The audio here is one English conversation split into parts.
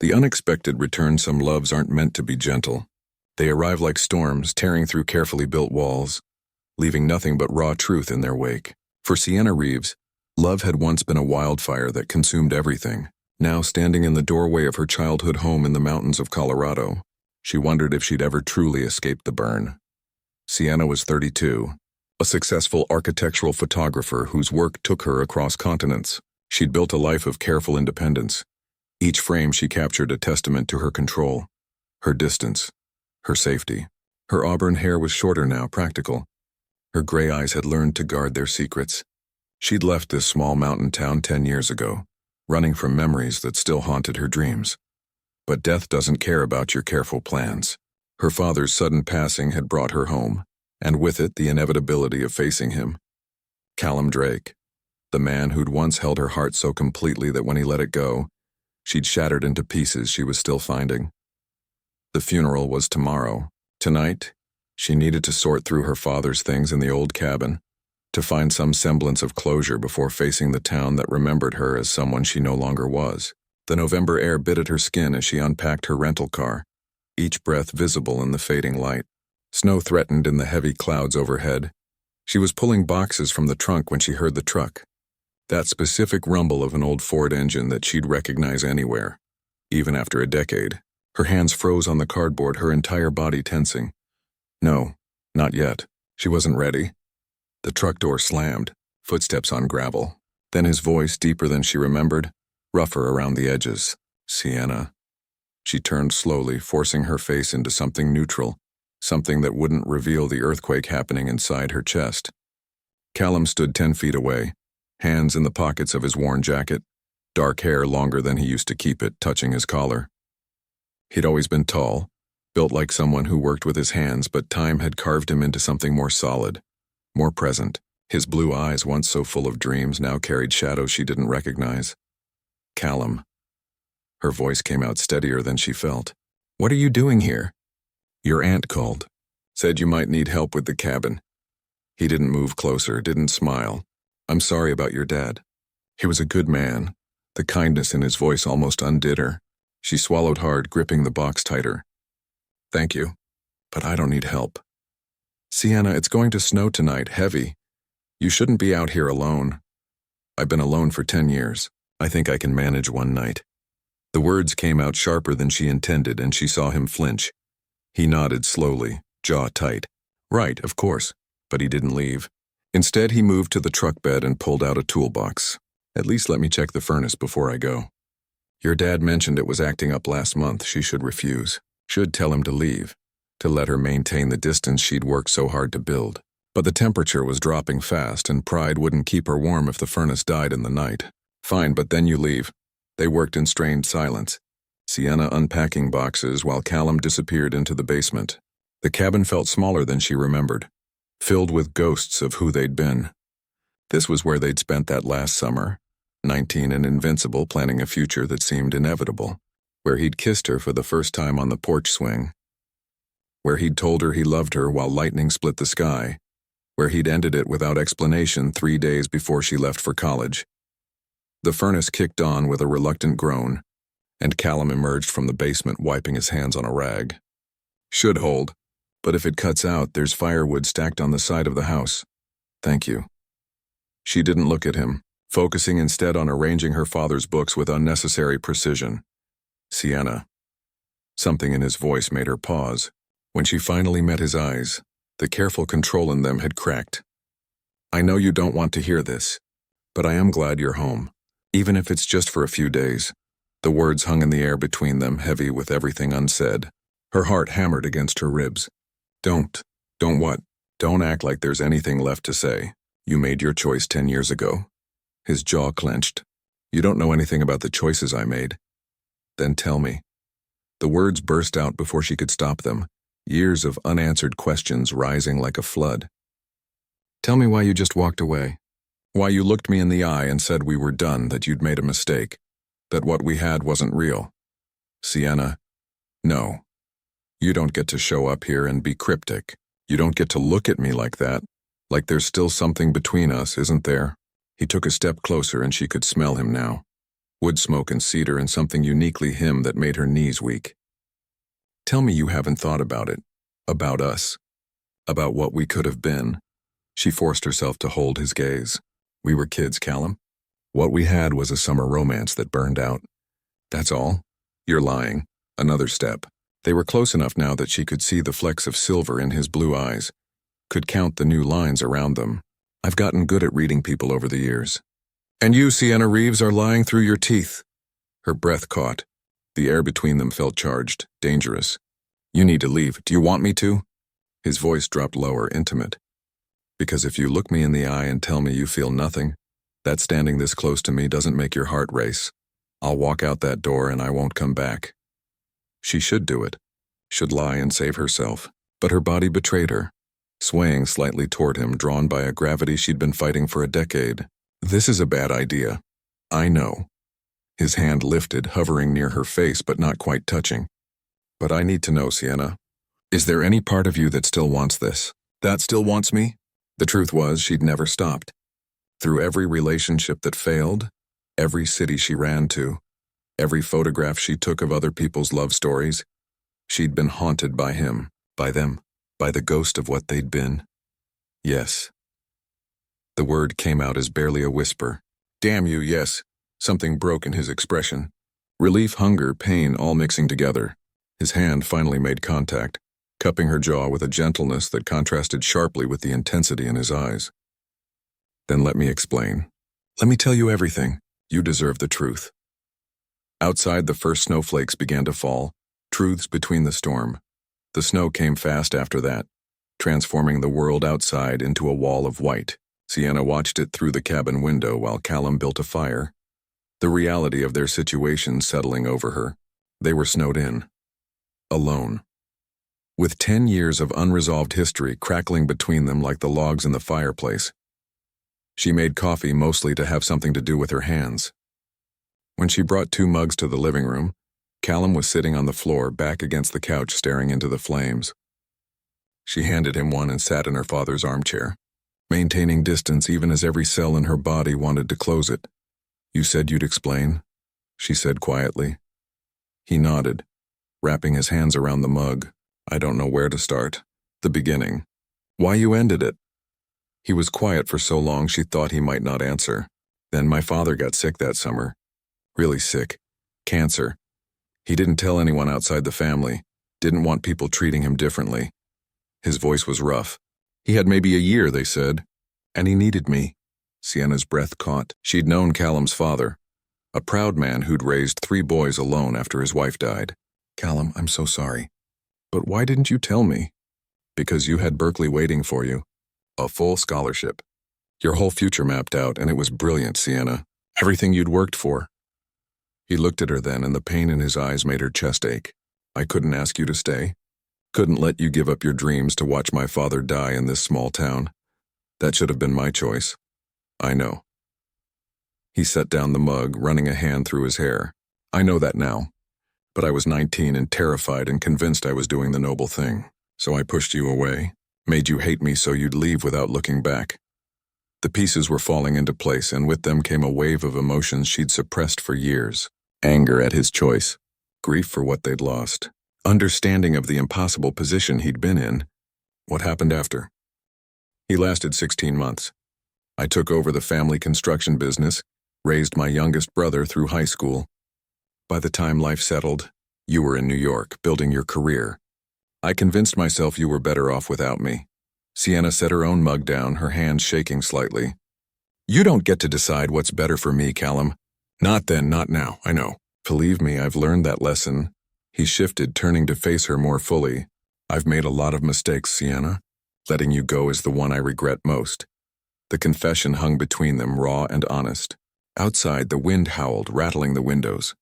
The unexpected return. Some loves aren't meant to be gentle. They arrive like storms, tearing through carefully built walls, leaving nothing but raw truth in their wake. For Sienna Reeves, love had once been a wildfire that consumed everything. Now, standing in the doorway of her childhood home in the mountains of Colorado, she wondered if she'd ever truly escaped the burn. Sienna was 32, a successful architectural photographer whose work took her across continents. She'd built a life of careful independence. Each frame she captured a testament to her control, her distance, her safety. Her auburn hair was shorter now, practical. Her gray eyes had learned to guard their secrets. She'd left this small mountain town 10 years ago, running from memories that still haunted her dreams. But death doesn't care about your careful plans. Her father's sudden passing had brought her home, and with it the inevitability of facing him. Callum Drake, the man who'd once held her heart so completely that when he let it go, she'd shattered into pieces she was still finding. The funeral was tomorrow. Tonight, she needed to sort through her father's things in the old cabin, to find some semblance of closure before facing the town that remembered her as someone she no longer was. The November air bit at her skin as she unpacked her rental car, each breath visible in the fading light. Snow threatened in the heavy clouds overhead. She was pulling boxes from the trunk when she heard the truck, that specific rumble of an old Ford engine that she'd recognize anywhere, even after a decade. Her hands froze on the cardboard, her entire body tensing. No, not yet. She wasn't ready. The truck door slammed, footsteps on gravel. Then his voice, deeper than she remembered, rougher around the edges. Sienna. She turned slowly, forcing her face into something neutral, something that wouldn't reveal the earthquake happening inside her chest. Callum stood 10 feet away, hands in the pockets of his worn jacket, dark hair longer than he used to keep it, touching his collar. He'd always been tall, built like someone who worked with his hands, but time had carved him into something more solid, more present. His blue eyes, once so full of dreams, now carried shadows she didn't recognize. Callum. Her voice came out steadier than she felt. What are you doing here? Your aunt called. Said you might need help with the cabin. He didn't move closer, didn't smile. I'm sorry about your dad. He was a good man. The kindness in his voice almost undid her. She swallowed hard, gripping the box tighter. Thank you, but I don't need help. Sienna, it's going to snow tonight, heavy. You shouldn't be out here alone. I've been alone for 10 years. I think I can manage one night. The words came out sharper than she intended, and she saw him flinch. He nodded slowly, jaw tight. Right, of course, but he didn't leave. Instead, he moved to the truck bed and pulled out a toolbox. At least let me check the furnace before I go. Your dad mentioned it was acting up last month. She should refuse. Should tell him to leave, to let her maintain the distance she'd worked so hard to build. But the temperature was dropping fast, and pride wouldn't keep her warm if the furnace died in the night. Fine, but then you leave. They worked in strained silence, Sienna unpacking boxes while Callum disappeared into the basement. The cabin felt smaller than she remembered, filled with ghosts of who they'd been. This was where they'd spent that last summer, 19 and invincible, planning a future that seemed inevitable, where he'd kissed her for the first time on the porch swing, where he'd told her he loved her while lightning split the sky, where he'd ended it without explanation 3 days before she left for college. The furnace kicked on with a reluctant groan, and Callum emerged from the basement wiping his hands on a rag. Should hold, but if it cuts out, there's firewood stacked on the side of the house. Thank you. She didn't look at him, focusing instead on arranging her father's books with unnecessary precision. Sienna. Something in his voice made her pause. When she finally met his eyes, the careful control in them had cracked. I know you don't want to hear this, but I am glad you're home, even if it's just for a few days. The words hung in the air between them, heavy with everything unsaid. Her heart hammered against her ribs. Don't what? Don't act like there's anything left to say. You made your choice 10 years ago. His jaw clenched. You don't know anything about the choices I made. Then tell me. The words burst out before she could stop them, years of unanswered questions rising like a flood. Tell me why you just walked away. Why you looked me in the eye and said we were done, that you'd made a mistake, that what we had wasn't real. Sienna, no. You don't get to show up here and be cryptic. You don't get to look at me like that, like there's still something between us, isn't there? He took a step closer and she could smell him now. wood smoke and cedar, and something uniquely him that made her knees weak. Tell me you haven't thought about it. About us. About what we could have been. She forced herself to hold his gaze. We were kids, Callum. What we had was a summer romance that burned out. That's all? You're lying. Another step. They were close enough now that she could see the flecks of silver in his blue eyes, could count the new lines around them. I've gotten good at reading people over the years. And you, Sienna Reeves, are lying through your teeth. Her breath caught. The air between them felt charged, dangerous. You need to leave. Do you want me to? His voice dropped lower, intimate. Because if you look me in the eye and tell me you feel nothing, that standing this close to me doesn't make your heart race. I'll walk out that door and I won't come back. She should do it. Should lie and save herself. But her body betrayed her, swaying slightly toward him, drawn by a gravity she'd been fighting for a decade. This is a bad idea. I know. His hand lifted, hovering near her face but not quite touching. But I need to know, Sienna. Is there any part of you that still wants this? That still wants me? The truth was, she'd never stopped. Through every relationship that failed, every city she ran to, every photograph she took of other people's love stories, she'd been haunted by him, by them, by the ghost of what they'd been. Yes. The word came out as barely a whisper. Damn you, yes. Something broke in his expression. Relief, hunger, pain, all mixing together. His hand finally made contact, cupping her jaw with a gentleness that contrasted sharply with the intensity in his eyes. Then let me explain. Let me tell you everything. You deserve the truth. Outside, the first snowflakes began to fall, truths between the storm. The snow came fast after that, transforming the world outside into a wall of white. Sienna watched it through the cabin window while Callum built a fire. The reality of their situation settling over her. They were snowed in. Alone. With 10 years of unresolved history crackling between them like the logs in the fireplace. She made coffee mostly to have something to do with her hands. When she brought 2 mugs to the living room, Callum was sitting on the floor back against the couch staring into the flames. She handed him one and sat in her father's armchair, maintaining distance even as every cell in her body wanted to close it. You said you'd explain, she said quietly. He nodded, wrapping his hands around the mug. I don't know where to start. The beginning. Why you ended it. He was quiet for so long she thought he might not answer. Then my father got sick that summer. Really sick. Cancer. He didn't tell anyone outside the family. Didn't want people treating him differently. His voice was rough. He had maybe a year, they said. And he needed me. Sienna's breath caught. She'd known Callum's father. A proud man who'd raised 3 boys alone after his wife died. Callum, I'm so sorry. But why didn't you tell me? Because you had Berkeley waiting for you. A full scholarship. Your whole future mapped out, and it was brilliant, Sienna. Everything you'd worked for. He looked at her then, and the pain in his eyes made her chest ache. I couldn't ask you to stay. Couldn't let you give up your dreams to watch my father die in this small town. That should have been my choice. I know. He set down the mug, running a hand through his hair. I know that now. But I was 19 and terrified and convinced I was doing the noble thing. So I pushed you away, made you hate me so you'd leave without looking back. The pieces were falling into place, and with them came a wave of emotions she'd suppressed for years. Anger at his choice, grief for what they'd lost, understanding of the impossible position he'd been in. What happened after? He lasted 16 months. I took over the family construction business, raised my youngest brother through high school. By the time life settled, you were in New York, building your career. I convinced myself you were better off without me. Sienna set her own mug down, her hands shaking slightly. You don't get to decide what's better for me, Callum. Not then, not now, I know. Believe me, I've learned that lesson. He shifted, turning to face her more fully. I've made a lot of mistakes, Sienna. Letting you go is the one I regret most. The confession hung between them, raw and honest. Outside, the wind howled, rattling the windows.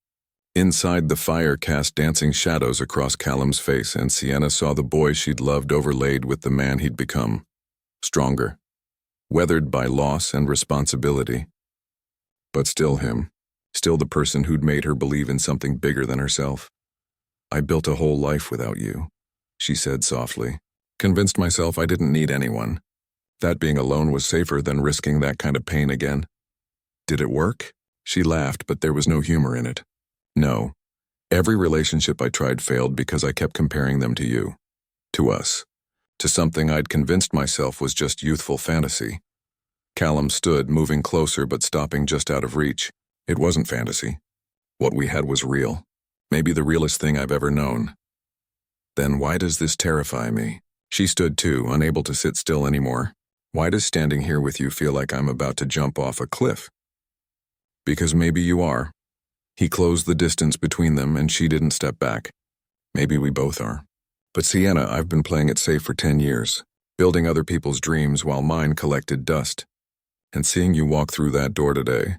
Inside, the fire cast dancing shadows across Callum's face, and Sienna saw the boy she'd loved overlaid with the man he'd become. Stronger. Weathered by loss and responsibility. But still him. Still the person who'd made her believe in something bigger than herself. I built a whole life without you, she said softly. Convinced myself I didn't need anyone. That being alone was safer than risking that kind of pain again. Did it work? She laughed, but there was no humor in it. No. Every relationship I tried failed because I kept comparing them to you. To us. To something I'd convinced myself was just youthful fantasy. Callum stood, moving closer but stopping just out of reach. It wasn't fantasy. What we had was real. Maybe the realest thing I've ever known. Then why does this terrify me? She stood too, unable to sit still anymore. Why does standing here with you feel like I'm about to jump off a cliff? Because maybe you are. He closed the distance between them and she didn't step back. Maybe we both are. But Sienna, I've been playing it safe for 10 years, building other people's dreams while mine collected dust. And seeing you walk through that door today,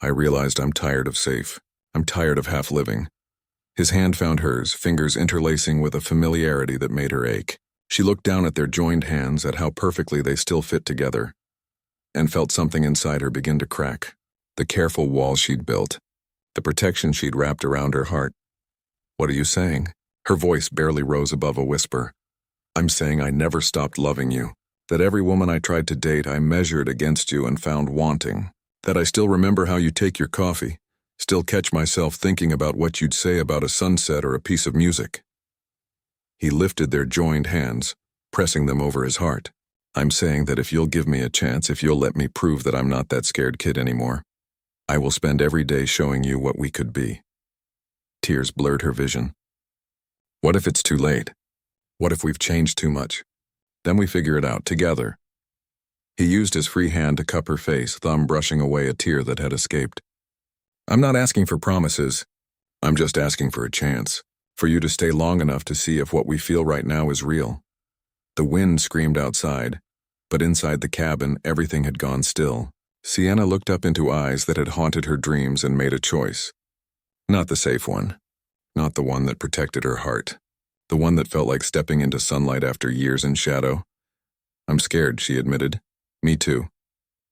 I realized I'm tired of safe. I'm tired of half living. His hand found hers, fingers interlacing with a familiarity that made her ache. She looked down at their joined hands, at how perfectly they still fit together, and felt something inside her begin to crack. The careful wall she'd built, the protection she'd wrapped around her heart. What are you saying? Her voice barely rose above a whisper. I'm saying I never stopped loving you, that every woman I tried to date I measured against you and found wanting, that I still remember how you take your coffee, still catch myself thinking about what you'd say about a sunset or a piece of music. He lifted their joined hands, pressing them over his heart. I'm saying that if you'll give me a chance, if you'll let me prove that I'm not that scared kid anymore, I will spend every day showing you what we could be. Tears blurred her vision. What if it's too late? What if we've changed too much? Then we figure it out together. He used his free hand to cup her face, thumb brushing away a tear that had escaped. I'm not asking for promises. I'm just asking for a chance, for you to stay long enough to see if what we feel right now is real. The wind screamed outside, but inside the cabin everything had gone still. Sienna looked up into eyes that had haunted her dreams and made a choice. Not the safe one. Not the one that protected her heart. The one that felt like stepping into sunlight after years in shadow. I'm scared, she admitted. Me too.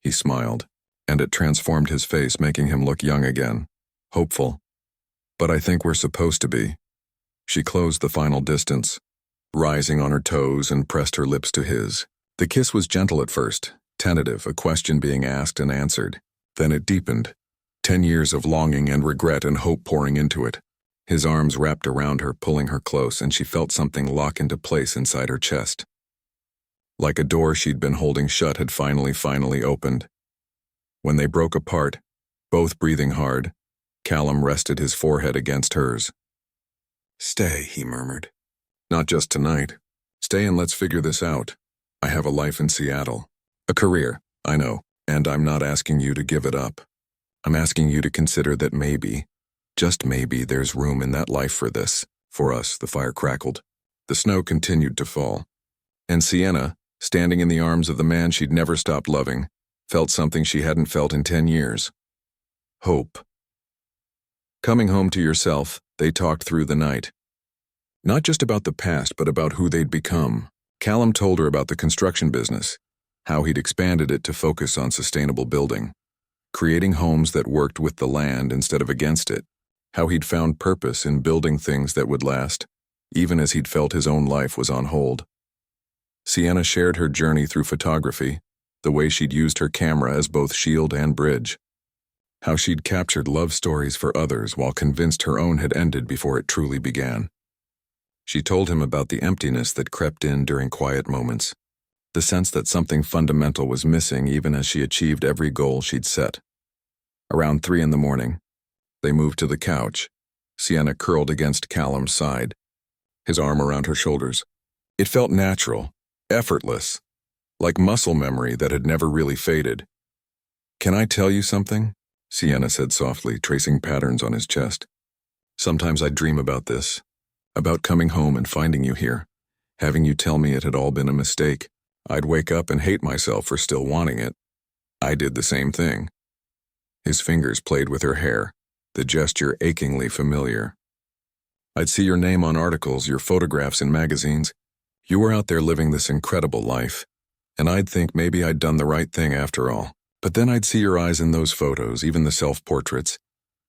He smiled, and it transformed his face, making him look young again. Hopeful. But I think we're supposed to be. She closed the final distance, rising on her toes and pressed her lips to his. The kiss was gentle at first, tentative, a question being asked and answered. Then it deepened. 10 years of longing and regret and hope pouring into it. His arms wrapped around her, pulling her close, and she felt something lock into place inside her chest. Like a door she'd been holding shut had finally opened. When they broke apart, both breathing hard, Callum rested his forehead against hers. Stay, he murmured. Not just tonight. Stay and let's figure this out. I have a life in Seattle. A career, I know, and I'm not asking you to give it up. I'm asking you to consider that maybe, just maybe, there's room in that life for this. For us, the fire crackled. The snow continued to fall. And Sienna, standing in the arms of the man she'd never stopped loving, felt something she hadn't felt in 10 years. Hope. Coming home to yourself, they talked through the night. Not just about the past, but about who they'd become. Callum told her about the construction business, how he'd expanded it to focus on sustainable building, creating homes that worked with the land instead of against it, how he'd found purpose in building things that would last, even as he'd felt his own life was on hold. Sienna shared her journey through photography, the way she'd used her camera as both shield and bridge, how she'd captured love stories for others while convinced her own had ended before it truly began. She told him about the emptiness that crept in during quiet moments, the sense that something fundamental was missing even as she achieved every goal she'd set. Around 3 a.m, they moved to the couch, Sienna curled against Callum's side, his arm around her shoulders. It felt natural, effortless, like muscle memory that had never really faded. Can I tell you something? Sienna said softly, tracing patterns on his chest. Sometimes I dream about this, about coming home and finding you here, having you tell me it had all been a mistake. I'd wake up and hate myself for still wanting it. I did the same thing. His fingers played with her hair, the gesture achingly familiar. I'd see your name on articles, your photographs in magazines. You were out there living this incredible life, and I'd think maybe I'd done the right thing after all. But then I'd see your eyes in those photos, even the self-portraits,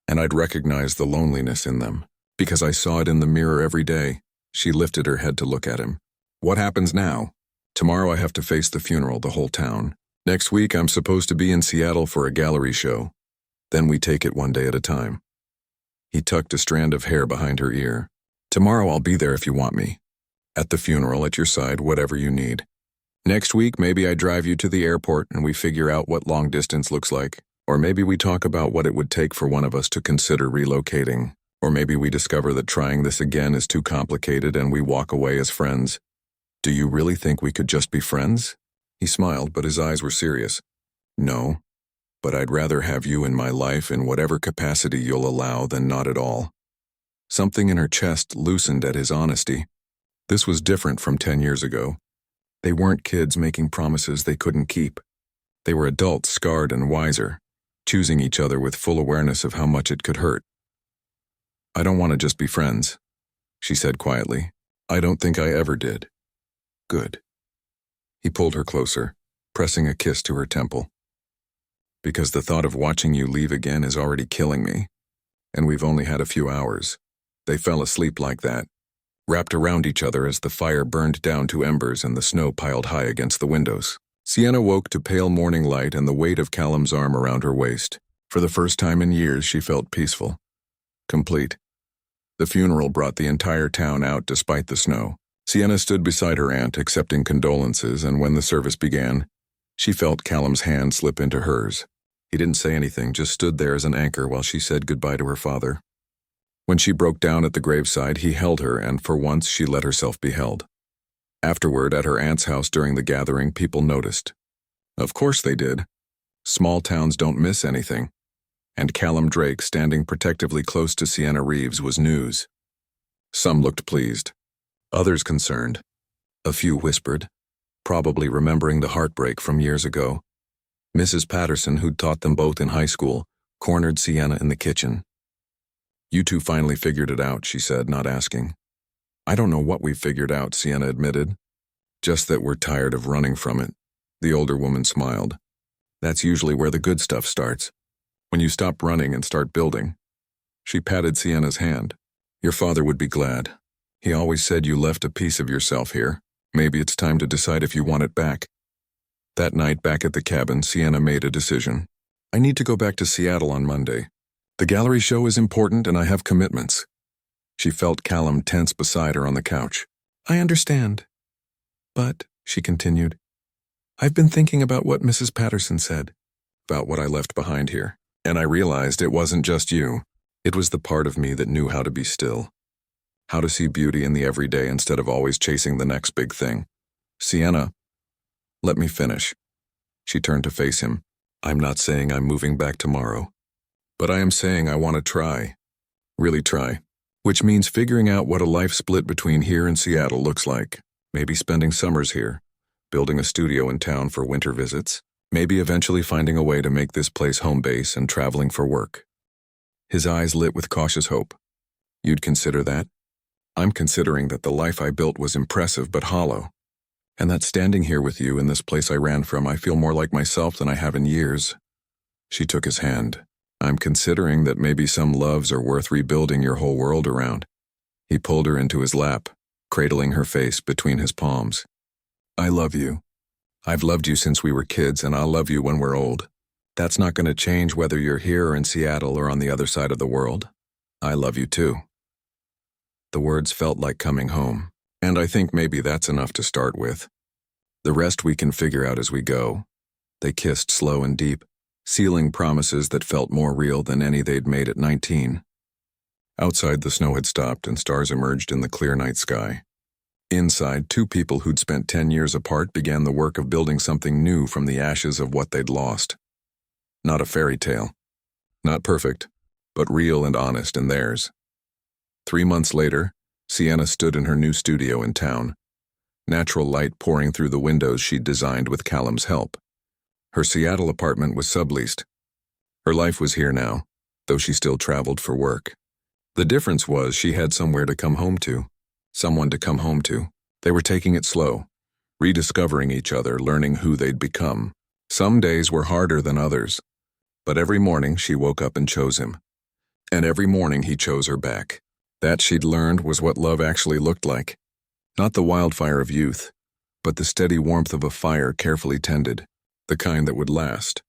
and I'd recognize the loneliness in them, because I saw it in the mirror every day. She lifted her head to look at him. What happens now? Tomorrow I have to face the funeral, the whole town. Next week I'm supposed to be in Seattle for a gallery show. Then we take it one day at a time. He tucked a strand of hair behind her ear. Tomorrow I'll be there if you want me. At the funeral, at your side, whatever you need. Next week, maybe I drive you to the airport and we figure out what long distance looks like. Or maybe we talk about what it would take for one of us to consider relocating. Or maybe we discover that trying this again is too complicated and we walk away as friends. Do you really think we could just be friends? He smiled, but his eyes were serious. No, but I'd rather have you in my life in whatever capacity you'll allow than not at all. Something in her chest loosened at his honesty. This was different from 10 years ago. They weren't kids making promises they couldn't keep. They were adults, scarred and wiser, choosing each other with full awareness of how much it could hurt. I don't want to just be friends, she said quietly. I don't think I ever did. Good. He pulled her closer, pressing a kiss to her temple. Because the thought of watching you leave again is already killing me. And we've only had a few hours. They fell asleep like that, wrapped around each other as the fire burned down to embers and the snow piled high against the windows. Sienna woke to pale morning light and the weight of Callum's arm around her waist. For the first time in years, she felt peaceful. Complete. The funeral brought the entire town out despite the snow. Sienna stood beside her aunt, accepting condolences, and when the service began, she felt Callum's hand slip into hers. He didn't say anything, just stood there as an anchor while she said goodbye to her father. When she broke down at the graveside, he held her, and for once she let herself be held. Afterward, at her aunt's house during the gathering, people noticed. Of course they did. Small towns don't miss anything. And Callum Drake standing protectively close to Sienna Reeves was news. Some looked pleased. Others concerned. A few whispered, probably remembering the heartbreak from years ago. Mrs. Patterson, who'd taught them both in high school, cornered Sienna in the kitchen. You two finally figured it out, she said, not asking. I don't know what we've figured out, Sienna admitted. Just that we're tired of running from it. The older woman smiled. That's usually where the good stuff starts. When you stop running and start building. She patted Sienna's hand. Your father would be glad. He always said you left a piece of yourself here. Maybe it's time to decide if you want it back. That night, back at the cabin, Sienna made a decision. I need to go back to Seattle on Monday. The gallery show is important and I have commitments. She felt Callum tense beside her on the couch. I understand. But, she continued, I've been thinking about what Mrs. Patterson said, about what I left behind here, and I realized it wasn't just you. It was the part of me that knew how to be still. How to see beauty in the everyday instead of always chasing the next big thing. Sienna, let me finish. She turned to face him. I'm not saying I'm moving back tomorrow. But I am saying I want to try. Really try. Which means figuring out what a life split between here and Seattle looks like. Maybe spending summers here. Building a studio in town for winter visits. Maybe eventually finding a way to make this place home base and traveling for work. His eyes lit with cautious hope. You'd consider that? I'm considering that the life I built was impressive but hollow. And that standing here with you in this place I ran from, I feel more like myself than I have in years. She took his hand. I'm considering that maybe some loves are worth rebuilding your whole world around. He pulled her into his lap, cradling her face between his palms. I love you. I've loved you since we were kids, and I'll love you when we're old. That's not going to change whether you're here or in Seattle or on the other side of the world. I love you too. The words felt like coming home, and I think maybe that's enough to start with. The rest we can figure out as we go. They kissed slow and deep, sealing promises that felt more real than any they'd made at 19. Outside, the snow had stopped and stars emerged in the clear night sky. Inside, two people who'd spent 10 years apart began the work of building something new from the ashes of what they'd lost. Not a fairy tale. Not perfect, but real and honest in theirs. 3 months later, Sienna stood in her new studio in town, natural light pouring through the windows she'd designed with Callum's help. Her Seattle apartment was subleased. Her life was here now, though she still traveled for work. The difference was she had somewhere to come home to, someone to come home to. They were taking it slow, rediscovering each other, learning who they'd become. Some days were harder than others, but every morning she woke up and chose him. And every morning he chose her back. That, she'd learned, was what love actually looked like. Not the wildfire of youth, but the steady warmth of a fire carefully tended, the kind that would last.